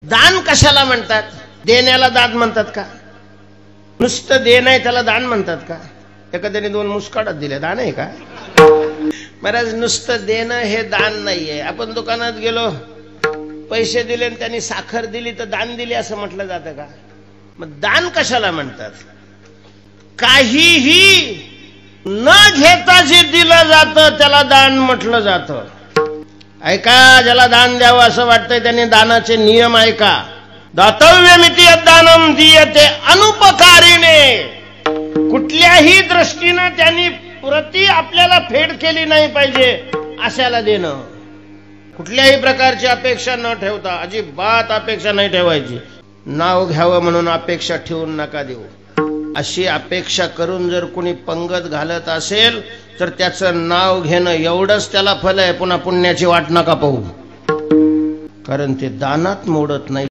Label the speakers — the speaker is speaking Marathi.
Speaker 1: दान कशाला म्हणतात? देण्याला दान म्हणतात का? नुसतं देणं आहे त्याला दान म्हणतात का? एखाद्याने 2 मुस्काटात दिले दान आहे का? महाराज नुसतं देणं हे दान नाहीये. आपण दुकानात गेलो, पैसे दिले आणि त्यांनी साखर दिली तर दान दिली असं म्हटलं जातं का? मग दान कशाला म्हणतात? काहीही न घेता जे दिलं जातं त्याला दान म्हटलं जातं. ऐका, ज्याला दान द्यावं असं वाटतंय त्यांनी दानाचे नियम ऐका. दातव्यमिति यद्दानं दीयते अनुपकारिणे. कुठल्याही दृष्टीनं त्यांनी प्रति आपल्याला फेड केली नाही पाहिजे अशाला देणं. कुठल्याही प्रकारची अपेक्षा न ठेवता, अजिबात अपेक्षा नाही ठेवायची. नाव घ्यावं म्हणून अपेक्षा ठेवून नका देऊ. अशी अपेक्षा करून जर कोणी पंगत घालत असेल तर त्याचं नाव घेणं एवढंच त्याला फल आहे. पुन्हा पुण्याची वाट नका पाहू, कारण ते दानात मोडत नाही.